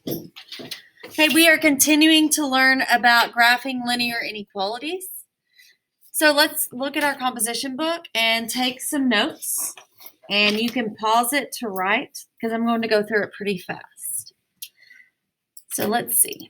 Okay, we are continuing to learn about graphing linear inequalities. So let's look at our composition book and take some notes. And you can pause it to write because I'm going to go through it pretty fast. So let's see.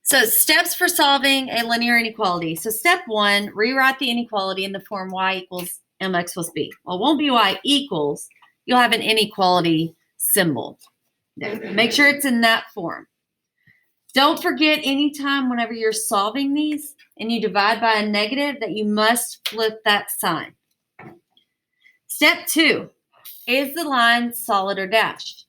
So steps for solving a linear inequality. So step 1, rewrite the inequality in the form y equals mx plus b. Well, it won't be y equals. You'll have an inequality symbol there. Make sure it's in that form. Don't forget anytime whenever you're solving these and you divide by a negative that you must flip that sign. Step 2, is the line solid or dashed?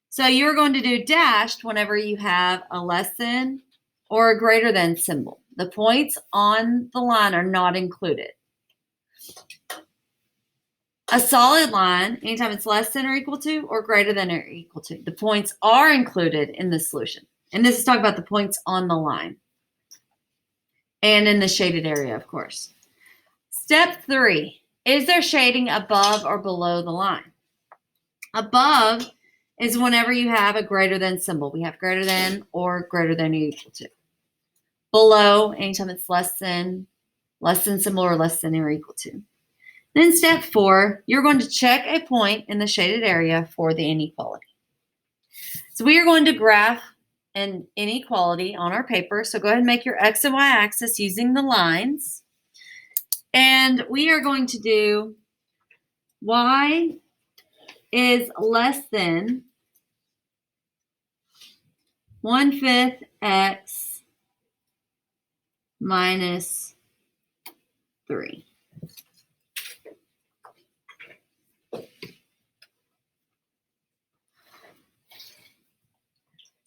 So you're going to do dashed whenever you have a less than or a greater than symbol. The points on the line are not included. A solid line, anytime it's less than or equal to or greater than or equal to, the points are included in the solution. And this is talking about the points on the line and in the shaded area, of course. Step 3, is there shading above or below the line? Above is whenever you have a greater than symbol. We have greater than or greater than or equal to. Below, anytime it's less than symbol or less than or equal to. Then step 4, you're going to check a point in the shaded area for the inequality. So we are going to graph an inequality on our paper. So go ahead and make your X and Y axis using the lines. And we are going to do Y is less than 1/5 X minus 3.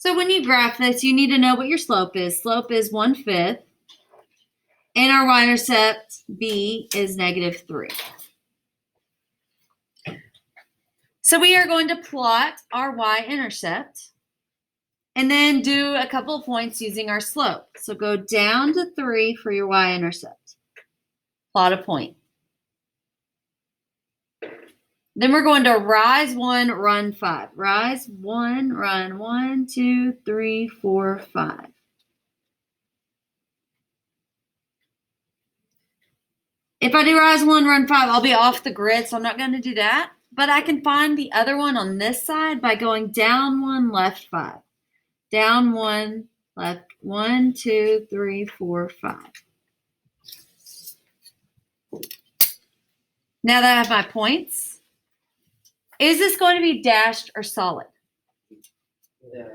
So when you graph this, you need to know what your slope is. Slope is 1/5. And our y-intercept, B, is -3. So we are going to plot our y-intercept and then do a couple of points using our slope. So go down to 3 for your y-intercept. Plot a point. Then we're going to rise 1, run 5. Rise 1, run 1, 2, 3, 4, 5. If I do rise 1, run 5, I'll be off the grid, so I'm not going to do that. But I can find the other one on this side by going down 1, left 5. Down 1, left 1, 2, 3, 4, 5. Now that I have my points, is this going to be dashed or solid?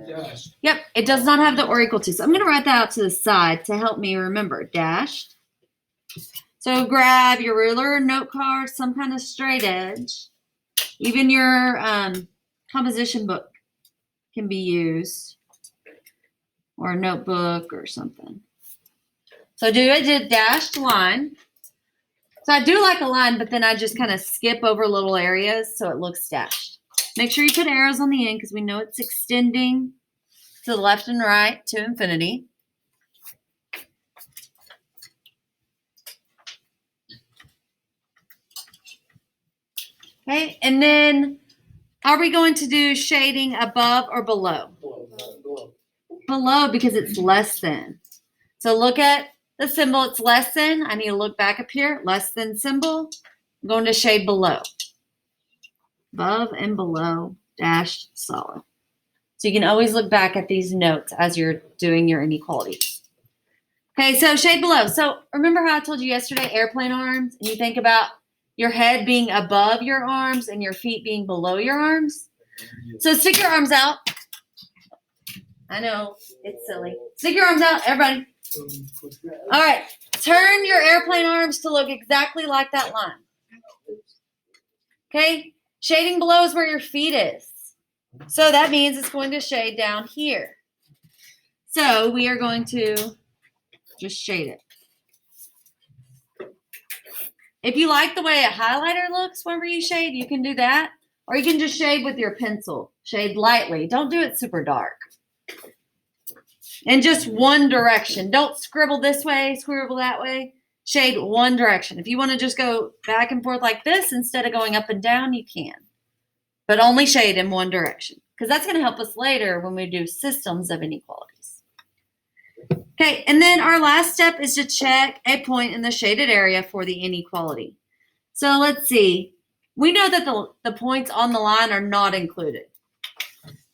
Dashed. Yep, it does not have the or equal to. So I'm going to write that out to the side to help me remember. Dashed. So grab your ruler, note card, some kind of straight edge. Even your composition book can be used, or a notebook or something. So do a dashed line. So I do like a line, but then I just kind of skip over little areas so it looks dashed. Make sure you put arrows on the end because we know it's extending to the left and right to infinity. Okay, and then are we going to do shading above or below? Below because it's less than. So look at the symbol, it's less than. I need to look back up here, less than symbol. I'm going to shade below. Above and below, dashed, solid. So you can always look back at these notes as you're doing your inequalities. Okay, so shade below. So remember how I told you yesterday, airplane arms, and you think about your head being above your arms and your feet being below your arms? So stick your arms out. I know, it's silly. Stick your arms out, everybody. All right, turn your airplane arms to look exactly like that line. Okay, shading below is where your feet is. So that means it's going to shade down here. So we are going to just shade it. If you like the way a highlighter looks whenever you shade, you can do that. Or you can just shade with your pencil. Shade lightly. Don't do it super dark. In just one direction. Don't scribble this way, scribble that way. Shade one direction. If you want to just go back and forth like this instead of going up and down, you can. But only shade in one direction. because that's going to help us later when we do systems of inequalities. Okay, and then our last step is to check a point in the shaded area for the inequality. So let's see. We know that the points on the line are not included.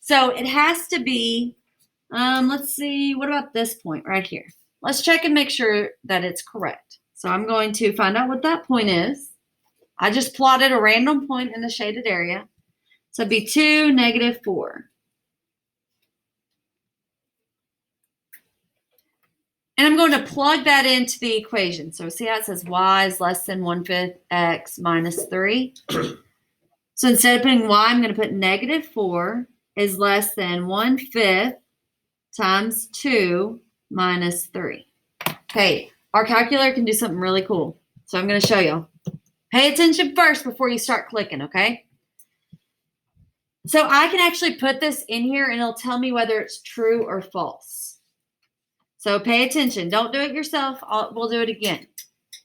So it has to be, let's see, what about this point right here? Let's check and make sure that it's correct. So I'm going to find out what that point is. I just plotted a random point in the shaded area. So it'd be 2, -4. And I'm going to plug that into the equation. So see how it says y is less than 1/5 x minus 3? So instead of putting y, I'm going to put -4 is less than 1/5 times 2 minus 3. Okay, our calculator can do something really cool. So I'm going to show you. Pay attention first before you start clicking, okay? So I can actually put this in here and it'll tell me whether it's true or false. So pay attention. Don't do it yourself. We'll do it again.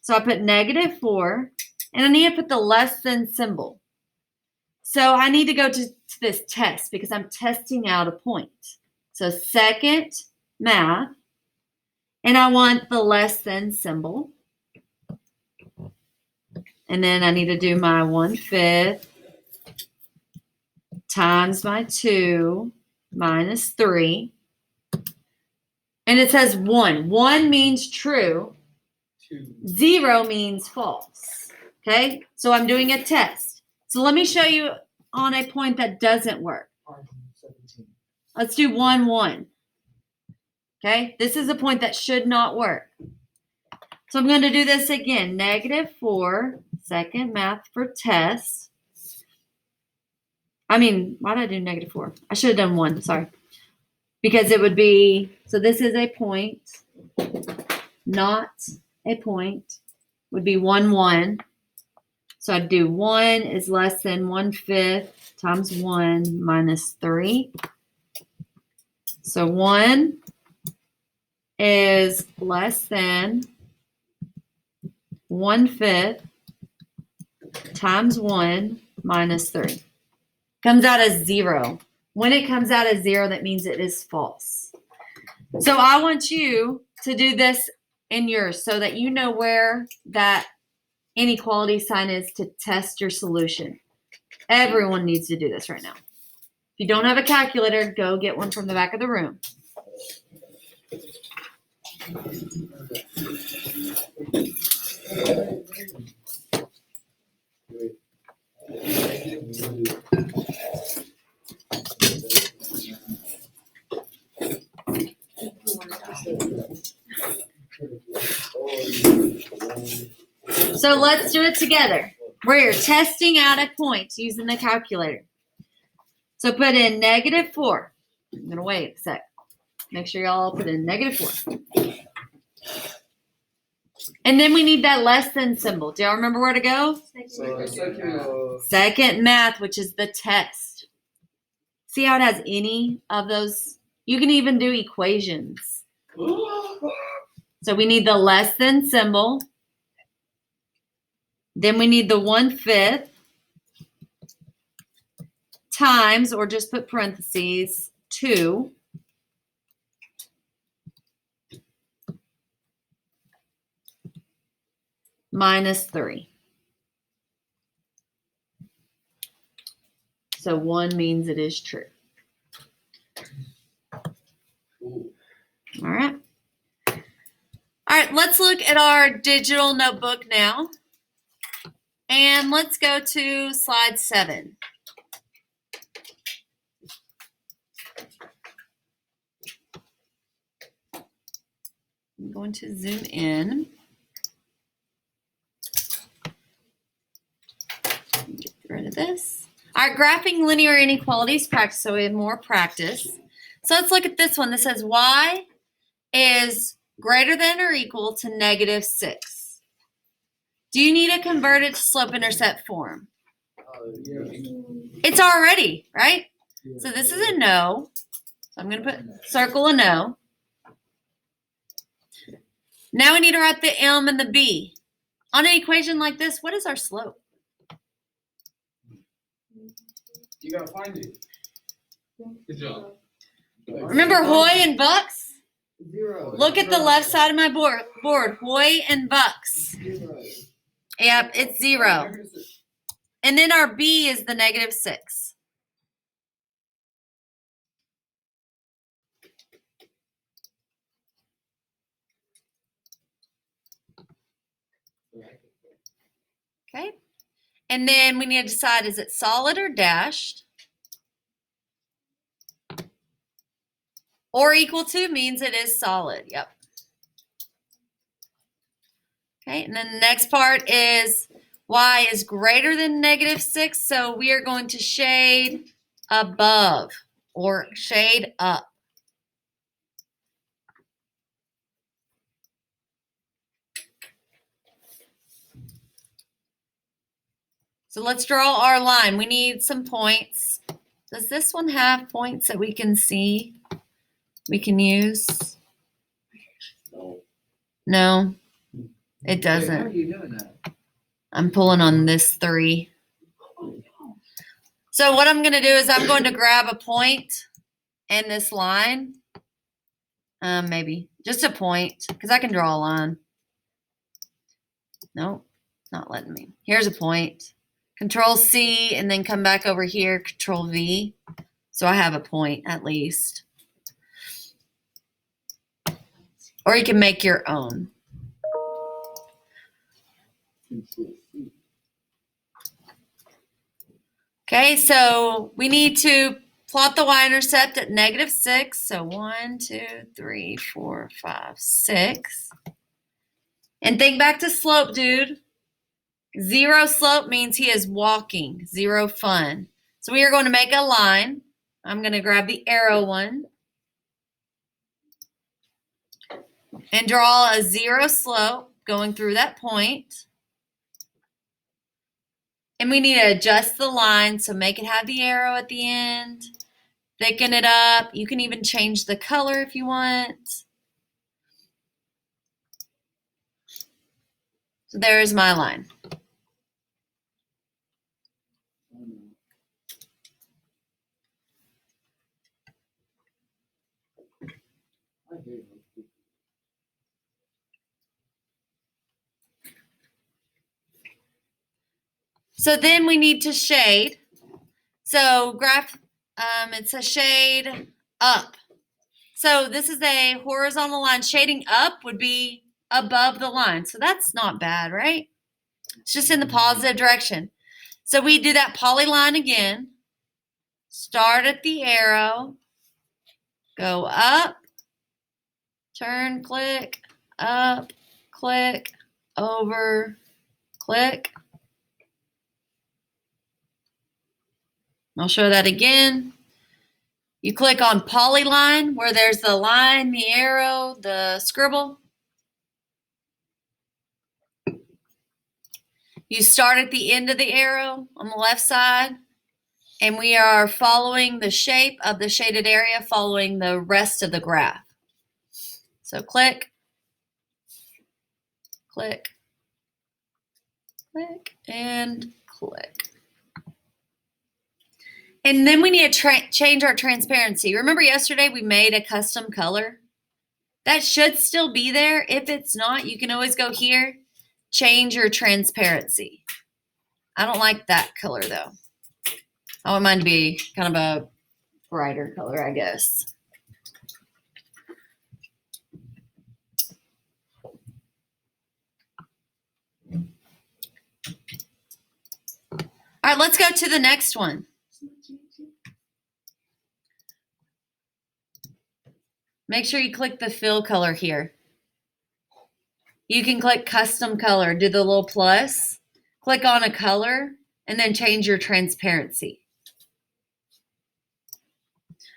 So I put -4, and I need to put the less than symbol. So I need to go to this test because I'm testing out a point. So second math, and I want the less than symbol. And then I need to do my 1/5 times my 2 minus 3. And it says 1. 1 means true. 0 means false. Okay? So I'm doing a test. So let me show you on a point that doesn't work. Let's do 1, 1. Okay? This is a point that should not work. So I'm going to do this again. -4, second math for test. Why did I do -4? I should have done 1. Sorry. Because it would be, so this is a point, not a point, would be 1, 1. So I'd do 1 is less than 1/5 times 1 minus 3. So 1 is less than 1/5 times 1 minus 3. Comes out as 0. When it comes out as 0, that means it is false. So I want you to do this in yours so that you know where that inequality sign is to test your solution. Everyone needs to do this right now. If you don't have a calculator, go get one from the back of the room. So let's do it together. We're testing out a point using the calculator. So put in -4. I'm going to wait a sec. Make sure y'all put in -4. And then we need that less than symbol. Do y'all remember where to go? Second math, which is the test. See how it has any of those? You can even do equations. So we need the less than symbol. Then we need the 1/5 times, or just put parentheses, 2 minus 3. So 1 means it is true. All right. All right, let's look at our digital notebook now. And let's go to slide 7. I'm going to zoom in. Get rid of this. All right, graphing linear inequalities practice, so we have more practice. So let's look at this one. This says y is greater than or equal to -6. Do you need to convert it to slope-intercept form? Yeah. It's already, right? Yeah. So this is a no. So I'm going to put circle a no. Now we need to write the m and the b. On an equation like this, what is our slope? You got to find it. Good job. Remember Hoy and Bucks? 0. Look at the left side of my board. Hoy and Bucks. 0. Yep, it's 0. And then our B is the -6. Okay. And then we need to decide, is it solid or dashed? Or equal to means it is solid. Yep. Okay, and then the next part is y is greater than -6, so we are going to shade above or shade up. So let's draw our line. We need some points. Does this one have points that we can see? We can use? No, it doesn't. How are you doing that? I'm pulling on this 3. So what I'm going to do is I'm going to grab a point and this line. Maybe just a point because I can draw a line. Nope, not letting me. Here's a point. Control C and then come back over here, Control V. So I have a point at least. Or you can make your own. Okay, so we need to plot the y-intercept at -6. So 1, 2, 3, 4, 5, 6. And think back to slope, dude. 0 slope means he is walking. 0 fun. So we are going to make a line. I'm going to grab the arrow one. And draw a 0 slope going through that point. And we need to adjust the line, so make it have the arrow at the end. Thicken it up. You can even change the color if you want. So there's my line. So then we need to shade. So graph, it's a shade up. So this is a horizontal line. Shading up would be above the line. So that's not bad, right? It's just in the positive direction. So we do that polyline again. Start at the arrow. Go up. Turn, click, up, click, over, click. I'll show that again. You click on polyline where there's the line, the arrow, the scribble. You start at the end of the arrow on the left side, and we are following the shape of the shaded area, following the rest of the graph. So click, click, click, and click. And then we need to change our transparency. Remember yesterday we made a custom color? That should still be there. If it's not, you can always go here, change your transparency. I don't like that color though. I want mine to be kind of a brighter color, I guess. All right, let's go to the next one. Make sure you click the fill color here. You can click custom color, do the little plus, click on a color, and then change your transparency.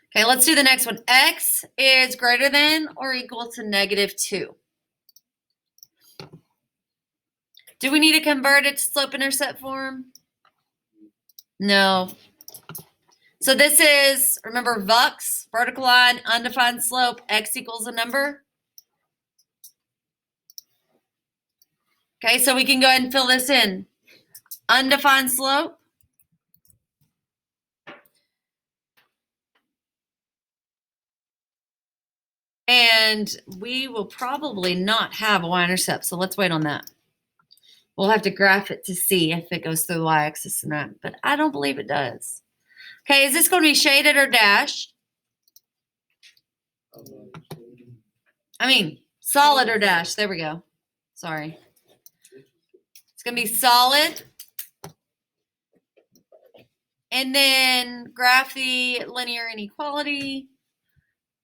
Okay, let's do the next one. X is greater than or equal to -2. Do we need to convert it to slope-intercept form? No. So this is, remember, VUX, vertical line, undefined slope, x equals a number. Okay, so we can go ahead and fill this in. Undefined slope. And we will probably not have a y-intercept, so let's wait on that. We'll have to graph it to see if it goes through the y-axis or not, but I don't believe it does. Okay, is this going to be shaded or dashed? I mean, solid or dashed. There we go. Sorry. It's going to be solid. And then graph the linear inequality.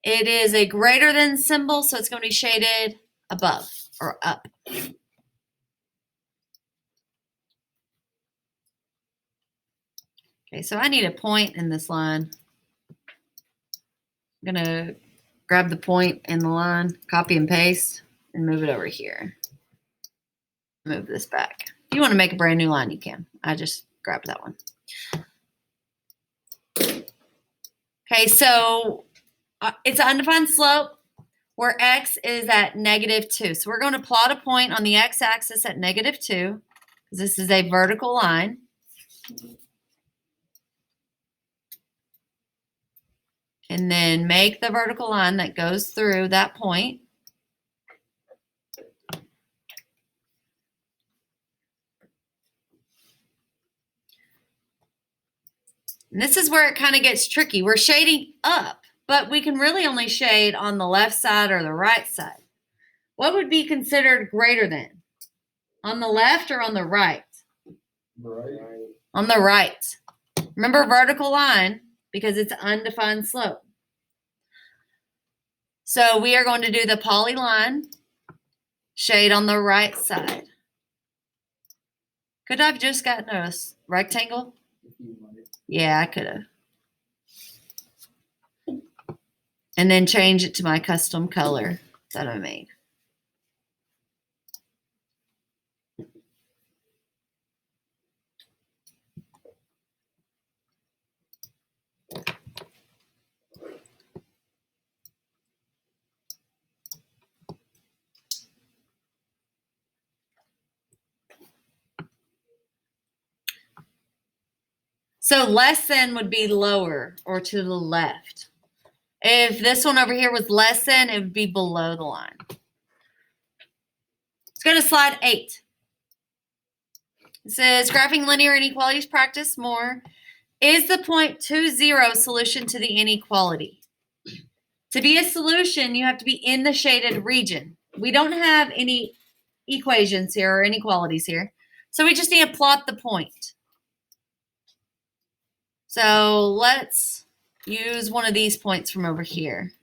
It is a greater than symbol, so it's going to be shaded above or up. Okay, so I need a point in this line. I'm going to grab the point in the line, copy and paste, and move it over here. Move this back. If you want to make a brand new line, you can. I just grabbed that one. Okay, so it's an undefined slope where x is at -2. So we're going to plot a point on the x-axis at -2 because this is a vertical line. And then make the vertical line that goes through that point. And this is where it kind of gets tricky. We're shading up, but we can really only shade on the left side or the right side. What would be considered greater than? On the left or on the right? Right. On the right. Remember vertical line because it's undefined slope. So we are going to do the polyline, shade on the right side. Could I have just gotten a rectangle? Yeah, I could have. And then change it to my custom color that I made. So less than would be lower or to the left. If this one over here was less than, it would be below the line. Let's go to slide 8. It says, graphing linear inequalities, practice more. Is the point 2, 0 solution to the inequality? To be a solution, you have to be in the shaded region. We don't have any equations here or inequalities here. So we just need to plot the point. So let's use one of these points from over here.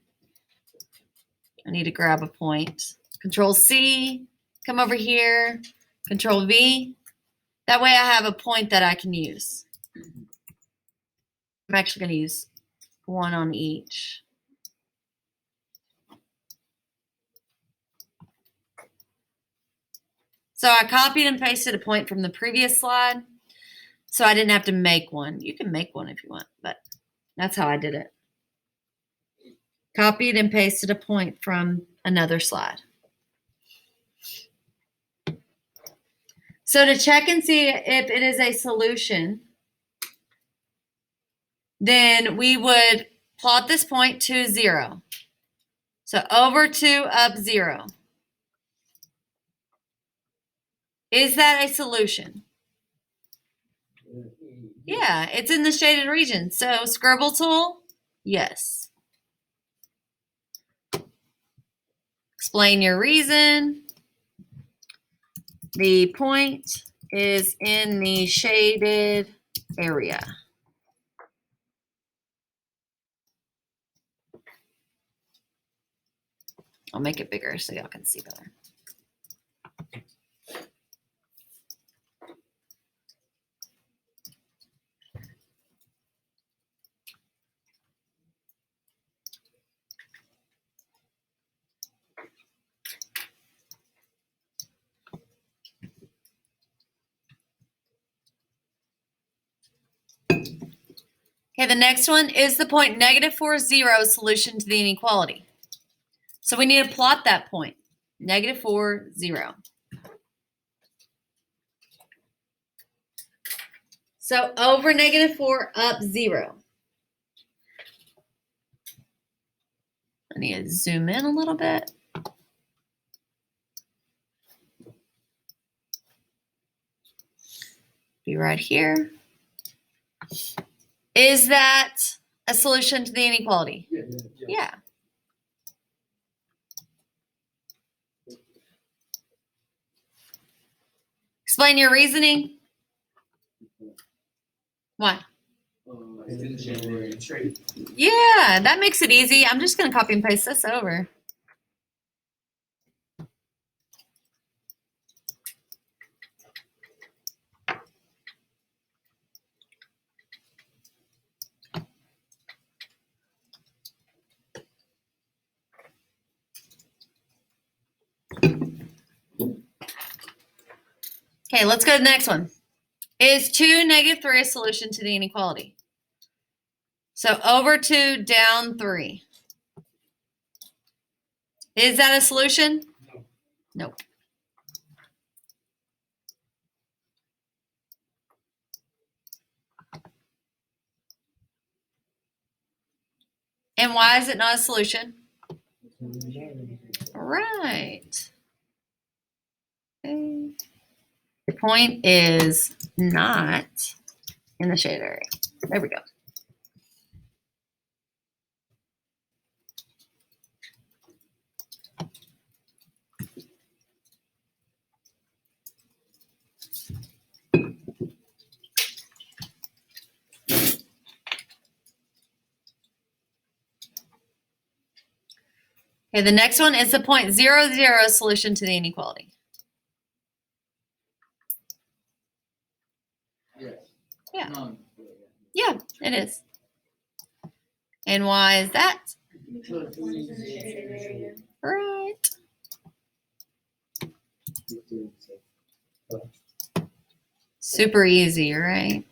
I need to grab a point. Control C, come over here, Control V. That way I have a point that I can use. I'm actually going to use one on each. So I copied and pasted a point from the previous slide, so I didn't have to make one. You can make one if you want, but that's how I did it. Copied and pasted a point from another slide. So to check and see if it is a solution, then we would plot this point to 0. So over 2, up 0. Is that a solution? Yeah, it's in the shaded region. So scribble tool, yes. Explain your reason. The point is in the shaded area. I'll make it bigger so y'all can see better. Okay, the next one is the point -4, 0 solution to the inequality. So we need to plot that point, -4, 0. So over -4, up 0. need to zoom in a little bit. Be right here. Is that a solution to the inequality? Yeah. Explain your reasoning. Why? Yeah, that makes it easy. I'm just going to copy and paste this over. Okay, let's go to the next one. Is 2, -3 a solution to the inequality? So over 2, down 3. Is that a solution? No. Nope. And why is it not a solution? Right. Okay. Your point is not in the shade area. There we go. Okay, the next one is the 0.00 solution to the inequality. Yes. Yeah. None. Yeah, it is. And why is that? Right. Super easy, right?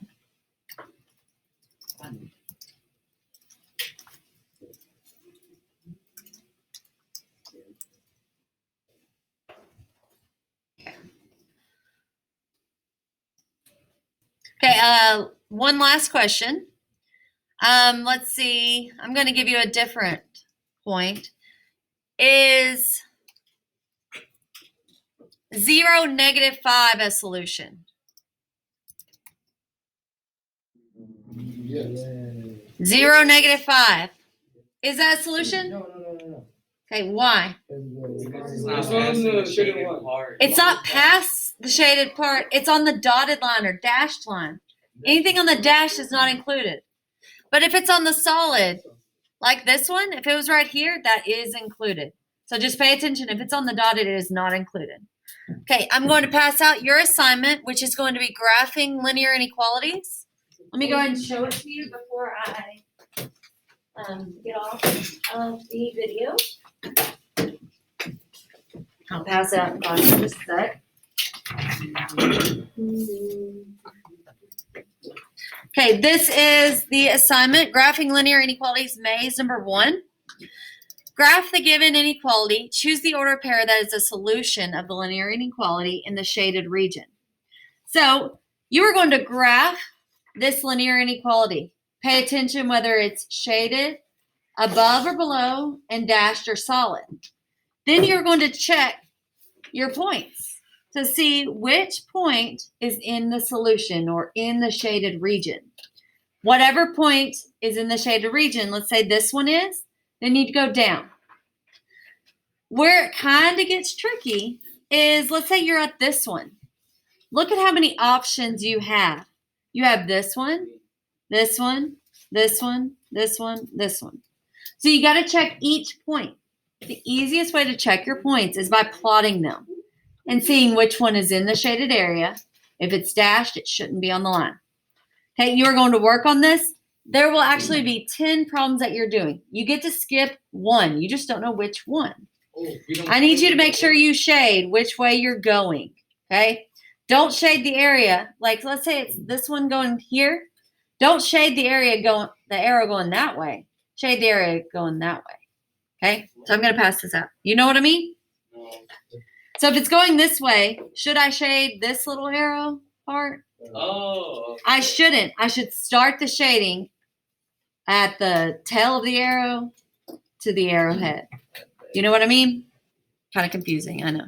Okay, one last question. Let's see. I'm going to give you a different point. Is 0, -5 a solution? Yes. 0, -5. Is that a solution? No. Okay, why? It's not past the shaded part. It's not past the shaded part. It's on the dotted line or dashed line. Anything on the dash is not included. But if it's on the solid, like this one, if it was right here, that is included. So just pay attention. If it's on the dotted, it is not included. Okay, I'm going to pass out your assignment, which is going to be graphing linear inequalities. Let me go ahead and show it to you before I get off of the video. I'll pass it out in class in just a sec. Okay, this is the assignment, graphing linear inequalities, maze number 1. Graph the given inequality. Choose the order pair that is a solution of the linear inequality in the shaded region. So you are going to graph this linear inequality. Pay attention whether it's shaded, above or below, and dashed or solid. Then you're going to check your points to see which point is in the solution or in the shaded region. Whatever point is in the shaded region, let's say this one is, they need to go down. Where it kind of gets tricky is, let's say you're at this one. Look at how many options you have. You have this one, this one, this one, this one, this one. So you got to check each point. The easiest way to check your points is by plotting them and seeing which one is in the shaded area. If it's dashed, it shouldn't be on the line. Okay, you're going to work on this. There will actually be 10 problems that you're doing. You get to skip one. You just don't know which one. I need you to make sure you shade which way you're going. Okay, don't shade the area. Like, let's say it's this one going here. Don't shade the area going, the arrow going that way. Shade the area going that way. Okay, so I'm going to pass this out. You know what I mean? No. So if it's going this way, should I shade this little arrow part? Oh. Okay. I shouldn't. I should start the shading at the tail of the arrow to the arrowhead. You know what I mean? Kind of confusing, I know.